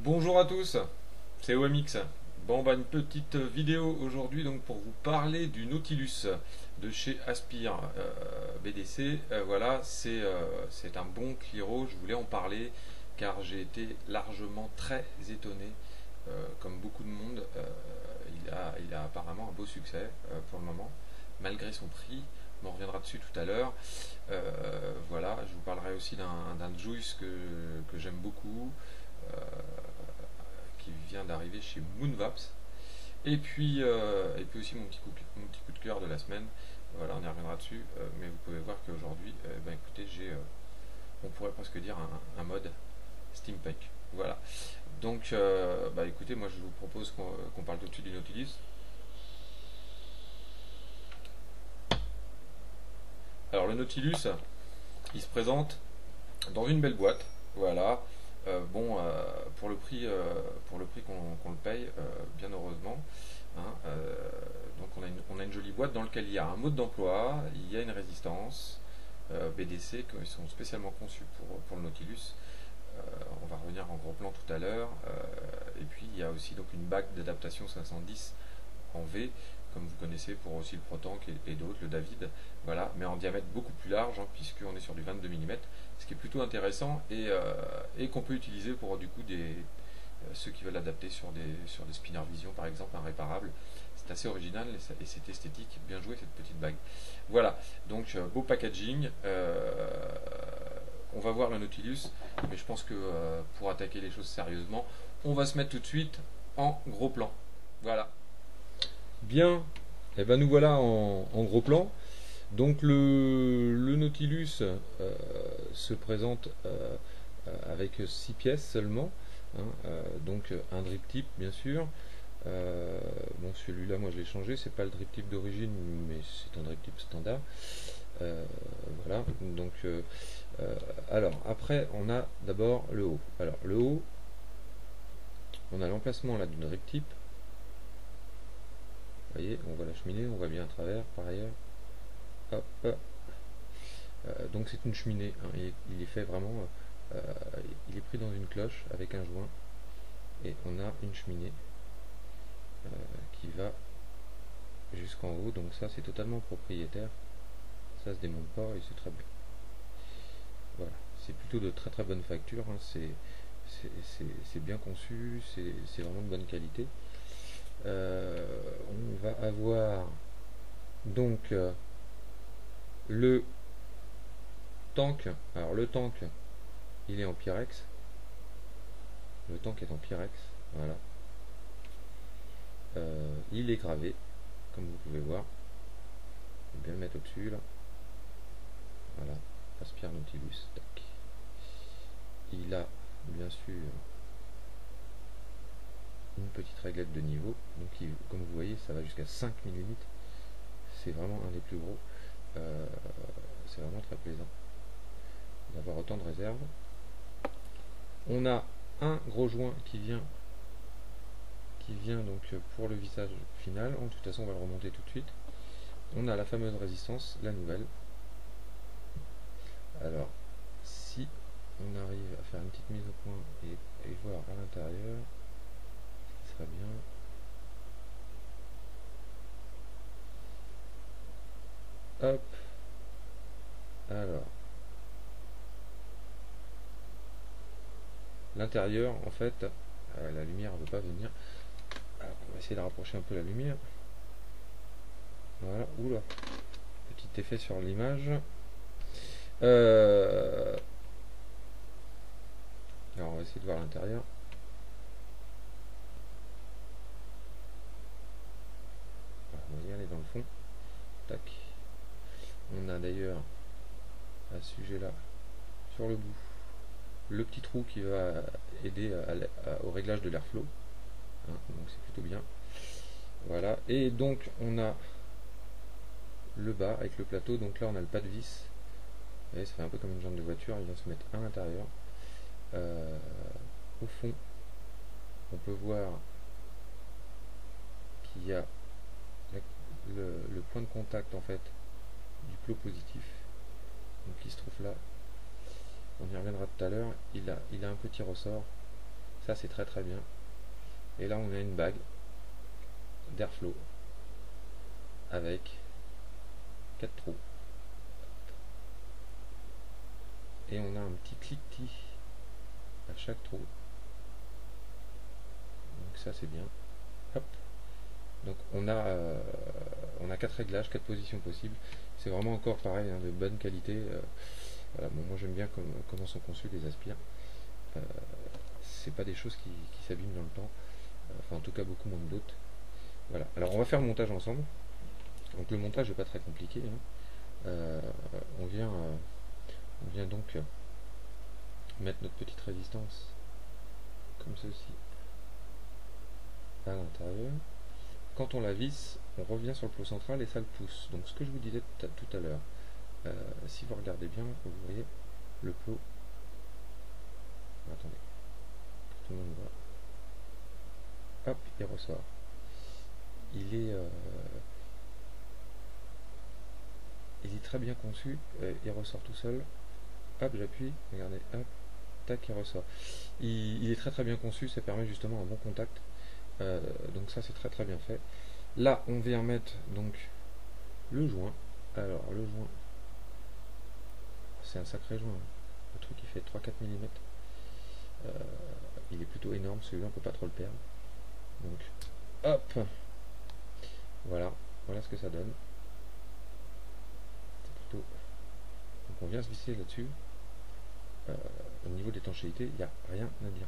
Bonjour à tous, c'est OMX. Bon bah une petite vidéo aujourd'hui donc pour vous parler du Nautilus de chez Aspire BDC. Voilà, c'est un bon Cliro, je voulais en parler car j'ai été largement très étonné, comme beaucoup de monde. Il a apparemment un beau succès pour le moment, malgré son prix. On en reviendra dessus tout à l'heure. Voilà, je vous parlerai aussi d'un Juice que j'aime beaucoup, euh, qui vient d'arriver chez Moonvaps. Et puis aussi mon petit coup de cœur de la semaine. Voilà, on y reviendra dessus. Mais vous pouvez voir qu'aujourd'hui, ben écoutez, on pourrait presque dire un mode steampunk. Voilà. Donc, bah écoutez, moi je vous propose qu'on parle tout de suite du Nautilus. Alors le Nautilus, il se présente dans une belle boîte. Voilà. Bon, pour le prix qu'on le paye, bien heureusement. Hein, donc on a une jolie boîte dans laquelle il y a un mode d'emploi, il y a une résistance BDC qui sont spécialement conçus pour le Nautilus. On va revenir en gros plan tout à l'heure. Et puis il y a aussi donc une bague d'adaptation 510 en V, comme vous connaissez pour aussi le Protank et d'autres, le David, voilà, mais en diamètre beaucoup plus large, hein, puisqu'on est sur du 22 mm, ce qui est plutôt intéressant et qu'on peut utiliser pour du coup ceux qui veulent l'adapter sur des spinner vision par exemple, un réparable. C'est assez original et c'est esthétique, bien joué cette petite bague. Voilà, donc beau packaging. On va voir le Nautilus, mais je pense que pour attaquer les choses sérieusement, on va se mettre tout de suite en gros plan. Voilà. Bien, et ben nous voilà en gros plan. Donc le Nautilus se présente avec 6 pièces seulement, hein, donc un drip tip bien sûr. Bon, celui-là moi je l'ai changé, c'est pas le drip tip d'origine, mais c'est un drip tip standard. Voilà, donc alors après on a d'abord le haut. Alors le haut, on a l'emplacement là du drip tip. Vous voyez, on voit la cheminée, on voit bien à travers par ailleurs. Hop. Donc c'est une cheminée, hein, il est fait vraiment, euh, il est pris dans une cloche avec un joint et on a une cheminée qui va jusqu'en haut, donc ça c'est totalement propriétaire, ça se démonte pas et c'est très bien. Voilà, c'est plutôt de très très bonne facture, hein, c'est bien conçu, c'est vraiment de bonne qualité. On va avoir donc le tank. Alors le tank, il est en Pyrex. Le tank est en Pyrex. Voilà. Il est gravé, comme vous pouvez voir. Je vais bien le mettre au-dessus là. Voilà. Aspire Nautilus. Tac. Il a bien sûr une petite réglette de niveau. Donc comme vous voyez, ça va jusqu'à 5 mm. C'est vraiment un des plus gros. C'est vraiment très plaisant d'avoir autant de réserve. On a un gros joint qui vient donc pour le vissage final. De toute façon on va le remonter tout de suite. On a la fameuse résistance, la nouvelle. Alors si on arrive à faire une petite mise au point et voir à l'intérieur, ce serait bien. Hop. Alors l'intérieur en fait, la lumière ne veut pas venir. Alors, on va essayer de rapprocher un peu la lumière. Voilà, oula, petit effet sur l'image. Alors on va essayer de voir l'intérieur. Voilà, vous voyez, elle est dans le fond. Tac. On a d'ailleurs à ce sujet là, sur le bout, le petit trou qui va aider au réglage de l'airflow. Hein, donc c'est plutôt bien. Voilà. Et donc on a le bas avec le plateau. Donc là on a le pas de vis. Vous voyez, ça fait un peu comme une jambe de voiture. Il vient se mettre à l'intérieur. Au fond, on peut voir qu'il y a le point de contact en fait du plot positif, donc qui se trouve là. On y reviendra tout à l'heure. Il a un petit ressort Ça c'est très très bien. Et là on a une bague d'airflow avec 4 trous. Et on a un petit cliquetis à chaque trou. Donc ça c'est bien. Hop. Donc on a 4 réglages, 4 positions possibles. C'est vraiment encore pareil, hein, de bonne qualité. Voilà, bon, moi j'aime bien comment sont conçus les aspires. C'est pas des choses qui s'abîment dans le temps. Enfin en tout cas beaucoup moins que d'autres. Voilà. Alors on va faire le montage ensemble. Donc le montage n'est pas très compliqué, hein. On vient donc mettre notre petite résistance comme ceci à l'intérieur. Quand on la visse, on revient sur le plot central et ça le pousse. Donc ce que je vous disais tout à l'heure, si vous regardez bien, vous voyez le plot. Attendez, pour que tout le monde voit. Hop, il ressort. Il est très bien conçu, il ressort tout seul. Hop, j'appuie, regardez, hop, tac, il ressort. Il est très très bien conçu, ça permet justement un bon contact. Donc ça c'est très très bien fait. Là on vient mettre donc le joint. Alors le joint, c'est un sacré joint, le truc il fait 3-4 mm. Il est plutôt énorme, celui-là on peut pas trop le perdre. Donc hop, voilà ce que ça donne. C'est plutôt... Donc on vient se visser là-dessus. Au niveau d'étanchéité, il n'y a rien à dire.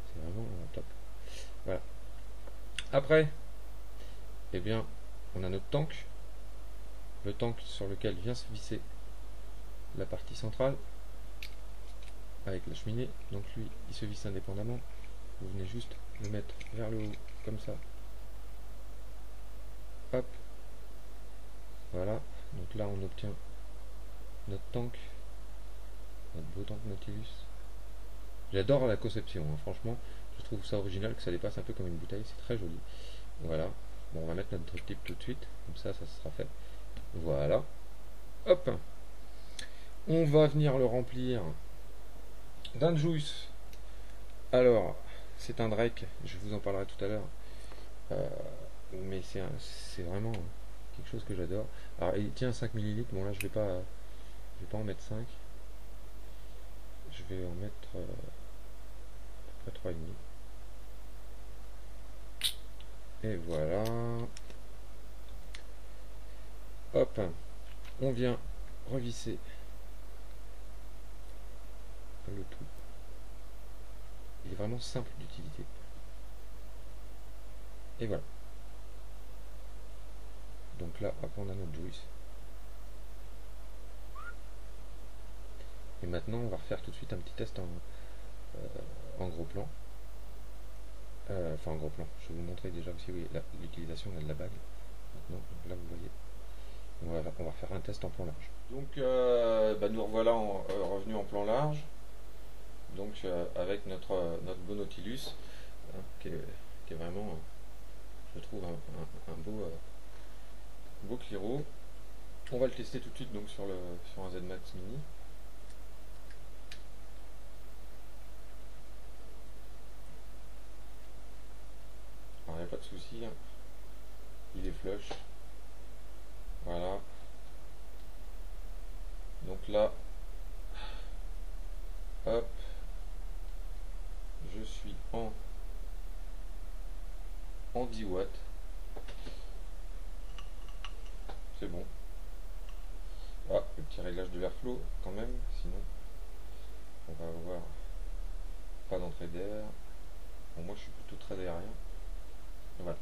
C'est vraiment top. Voilà. Après, eh bien, on a notre tank. Le tank sur lequel vient se visser la partie centrale avec la cheminée. Donc lui, il se visse indépendamment. Vous venez juste le mettre vers le haut, comme ça. Hop. Voilà. Donc là, on obtient notre tank. Notre beau tank Nautilus. J'adore la conception, hein. Franchement, je trouve ça original que ça dépasse un peu comme une bouteille. C'est très joli. Voilà. Bon, on va mettre notre drip tip tout de suite. Comme ça sera fait. Voilà. Hop. On va venir le remplir d'un juice. Alors, c'est un Drake, je vous en parlerai tout à l'heure. Mais c'est vraiment quelque chose que j'adore. Alors, il tient 5 ml. Bon, là, je vais pas en mettre 5. Je vais en mettre à peu près 3,5. Et voilà. Hop. On vient revisser le tout. Il est vraiment simple d'utilité. Et voilà. Donc là, après on a notre juice. Et maintenant, on va refaire tout de suite un petit test en gros plan. Enfin, en gros plan. Je vais vous montrer déjà aussi l'utilisation de la bague. Maintenant, donc là, vous voyez. On va faire un test en plan large. Donc, nous revoilà revenus en plan large. Donc, avec notre beau Nautilus, hein, qui est vraiment, je trouve, un beau Cliro. On va le tester tout de suite donc sur un Z-Max Mini. Alors, il n'y a pas de souci, hein. Il est flush. Voilà. Donc là, hop, je suis en 10 watts. C'est bon. Ah, le petit réglage de l'airflow quand même, sinon on va avoir pas d'entrée d'air. Bon, moi je suis plutôt très aérien. Voilà.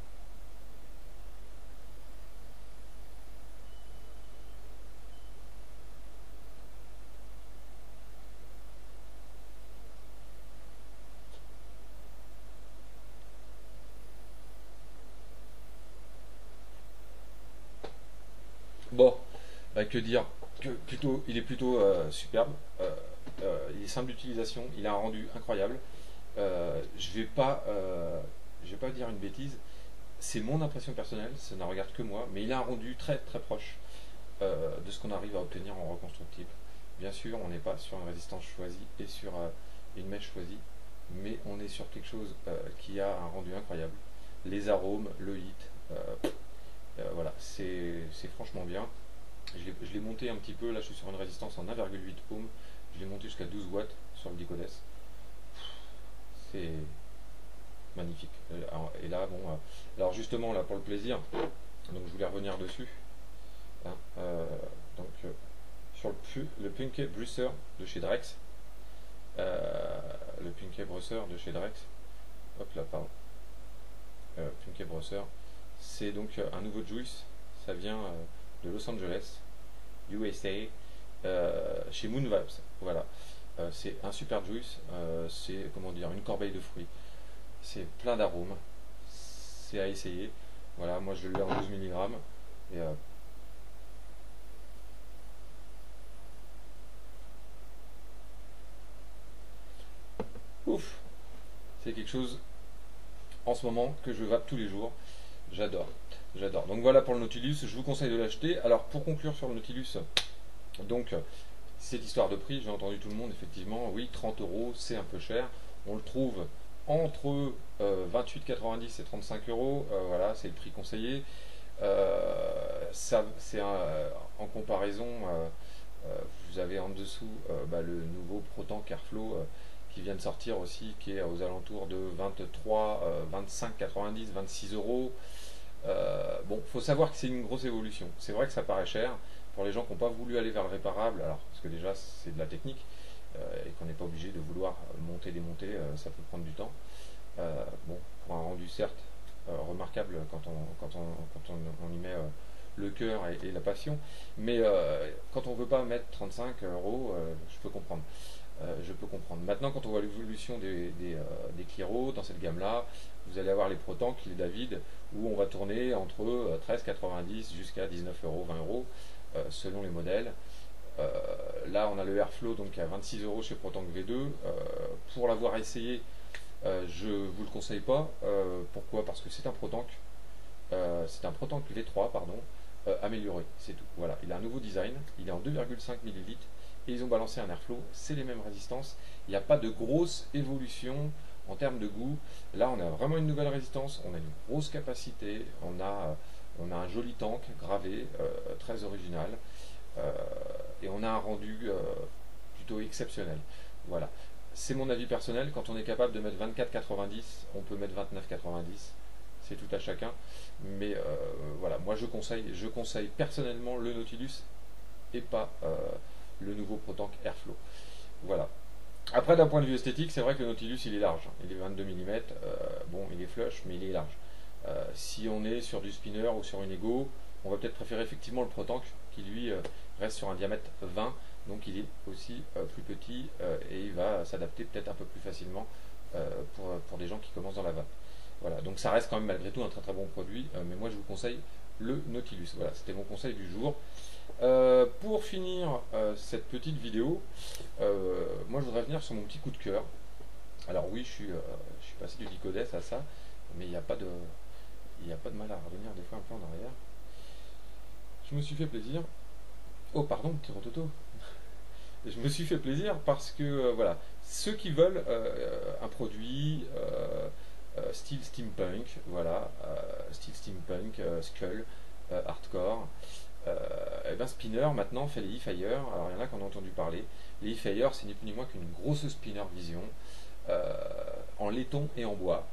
Bon, que dire, il est plutôt superbe. Il est simple d'utilisation, il a un rendu incroyable. Je vais pas dire une bêtise, c'est mon impression personnelle, ça ne regarde que moi, mais il a un rendu très très proche de ce qu'on arrive à obtenir en reconstructible. Bien sûr, on n'est pas sur une résistance choisie et sur une mèche choisie, mais on est sur quelque chose qui a un rendu incroyable. Les arômes, le hit, voilà, c'est franchement bien. Je l'ai monté un petit peu, là je suis sur une résistance en 1,8 ohm, je l'ai monté jusqu'à 12 watts sur le Dicodes. C'est magnifique. Et là, bon, alors justement, là pour le plaisir, donc je voulais revenir dessus. Hein, donc sur le Punky Brewster de chez Drex, le Punky Brewster de chez Drex, hop là, pardon, Punky Brewster, c'est donc un nouveau juice, ça vient de Los Angeles, USA, chez Moon Vibes, voilà. C'est un super juice, c'est comment dire, une corbeille de fruits, c'est plein d'arômes, c'est à essayer. Voilà, moi je l'ai en 12 mg et ouf, c'est quelque chose en ce moment que je vape tous les jours. J'adore, j'adore. Donc voilà pour le Nautilus, je vous conseille de l'acheter. Alors pour conclure sur le Nautilus, donc cette histoire de prix, j'ai entendu tout le monde, effectivement, oui, 30 euros, c'est un peu cher. On le trouve entre 28,90 et 35 euros, voilà, c'est le prix conseillé. Ça, c'est en comparaison, vous avez en dessous le nouveau Proton Airflow qui vient de sortir aussi, qui est aux alentours de 23, 25,90, 26 euros. Bon, faut savoir que c'est une grosse évolution. C'est vrai que ça paraît cher pour les gens qui n'ont pas voulu aller vers le réparable, alors parce que déjà c'est de la technique et qu'on n'est pas obligé de vouloir monter, démonter, ça peut prendre du temps. Bon, pour un rendu certes remarquable quand on y met le cœur et la passion, mais quand on veut pas mettre 35 euros, je peux comprendre. Je peux comprendre. Maintenant, quand on voit l'évolution des Cliro dans cette gamme-là, vous allez avoir les Protank, les David, où on va tourner entre 13,90 jusqu'à 19 euros, 20 euros, selon les modèles. Là, on a le Airflow donc à 26 euros chez Protank V2. Pour l'avoir essayé, je vous le conseille pas. Pourquoi? Parce que c'est un Protank V3, pardon, amélioré, c'est tout. Voilà, il a un nouveau design, il est en 2,5 ml et ils ont balancé un Airflow, c'est les mêmes résistances, il n'y a pas de grosse évolution en termes de goût. Là, on a vraiment une nouvelle résistance, on a une grosse capacité, on a un joli tank gravé, très original, et on a un rendu plutôt exceptionnel. Voilà. C'est mon avis personnel, quand on est capable de mettre 24,90, on peut mettre 29,90, c'est tout à chacun. Mais voilà, moi je conseille personnellement le Nautilus et pas le nouveau Protank Airflow. Voilà. Après, d'un point de vue esthétique, c'est vrai que le Nautilus il est large, il est 22 mm, bon il est flush, mais il est large. Si on est sur du spinner ou sur une Ego, on va peut-être préférer effectivement le Protank qui lui reste sur un diamètre 20, donc il est aussi plus petit et il va s'adapter peut-être un peu plus facilement pour des gens qui commencent dans la vape. Voilà, donc ça reste quand même malgré tout un très très bon produit, mais moi je vous conseille le Nautilus. Voilà, c'était mon conseil du jour. Pour finir cette petite vidéo, moi je voudrais venir sur mon petit coup de cœur. Alors oui, je suis passé du Dicodes à ça, mais il n'y a pas de mal à revenir des fois un peu en arrière. Je me suis fait plaisir. Oh pardon, petit rototo. Je me suis fait plaisir parce que voilà, ceux qui veulent un produit style steampunk, voilà, style steampunk, skull, hardcore, et ben Spinner maintenant fait les E-Fire. Alors il y en a qui en ont entendu parler. Les E-Fire, c'est ni plus ni moins qu'une grosse spinner vision en laiton et en bois.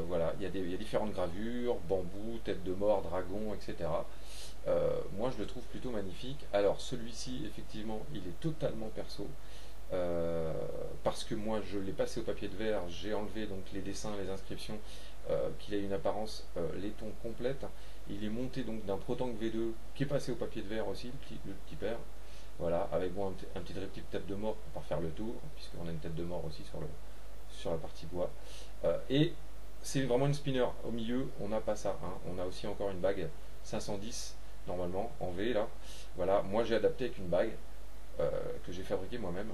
Voilà, il y a différentes gravures, bambou, tête de mort, dragon, etc. Moi je le trouve plutôt magnifique. Alors celui-ci effectivement il est totalement perso parce que moi je l'ai passé au papier de verre, j'ai enlevé donc les dessins, les inscriptions, qu'il a une apparence laiton complète. Il est monté donc d'un Protank V2 qui est passé au papier de verre aussi, le petit père. Voilà, avec bon, un petit réplique tête de mort pour faire le tour, puisqu'on a une tête de mort aussi sur la partie bois. Et c'est vraiment une spinner. Au milieu, on n'a pas ça. Hein. On a aussi encore une bague 510 normalement en V là. Voilà, moi j'ai adapté avec une bague que j'ai fabriquée moi-même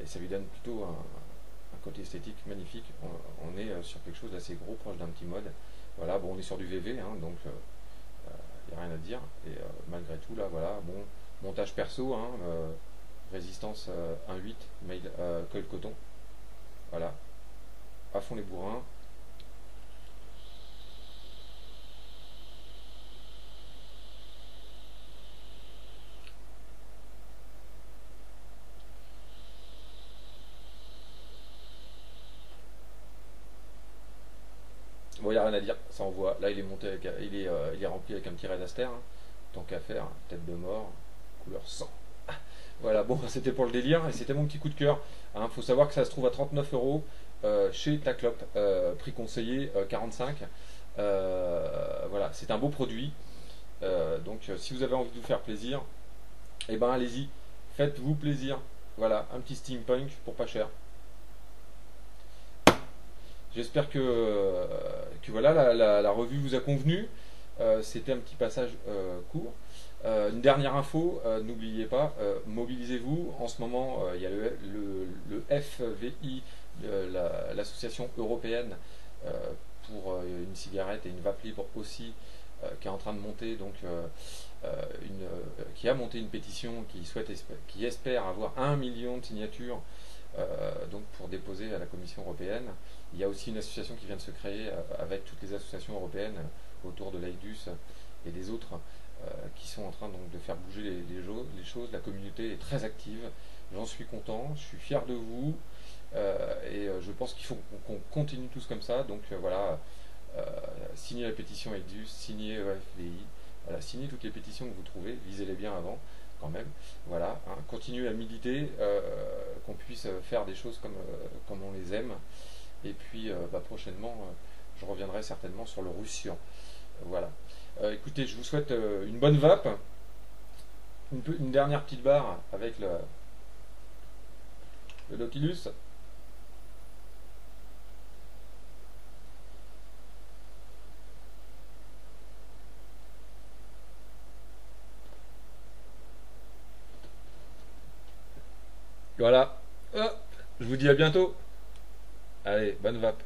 et ça lui donne plutôt un côté esthétique magnifique. On est sur quelque chose d'assez gros, proche d'un petit mode. Voilà, bon, on est sur du VV, hein, donc il n'y a rien à dire. Et malgré tout, là, voilà, bon, montage perso, hein, résistance 1.8, coil coton. Voilà, fond les bourrins. Bon, il n'y a rien à dire, ça envoie. Là, il est monté avec, il est rempli avec un petit Red Aster, hein. Tant qu'à faire, tête de mort, couleur sang. Voilà, bon, c'était pour le délire et c'était mon petit coup de cœur. Il faut savoir que ça se trouve à 39 euros chez Taclop, prix conseillé 45. Voilà, c'est un beau produit. Donc, si vous avez envie de vous faire plaisir, eh ben allez-y, faites-vous plaisir. Voilà, un petit steampunk pour pas cher. J'espère que voilà, la revue vous a convenu. C'était un petit passage court. Une dernière info, n'oubliez pas, mobilisez-vous. En ce moment, il y a le FVI, l'association européenne euh, pour une cigarette et une vape libre aussi, qui est en train de monter, donc qui a monté une pétition qui espère avoir 1 million de signatures donc pour déposer à la Commission européenne. Il y a aussi une association qui vient de se créer avec toutes les associations européennes autour de l'AIDUS et des autres qui sont en train donc de faire bouger les choses. La communauté est très active, j'en suis content, je suis fier de vous et je pense qu'il faut qu'on continue tous comme ça. Donc voilà, signez la pétition AIDUS, signez EFVI, voilà, signez toutes les pétitions que vous trouvez, lisez-les bien avant quand même. Voilà, hein, continuez à militer, qu'on puisse faire des choses comme on les aime. Et puis prochainement, je reviendrai certainement sur le Russian. Voilà. Écoutez, je vous souhaite une bonne vape, une dernière petite barre avec le Nautilus. Voilà. Je vous dis à bientôt. Allez, bonne vape.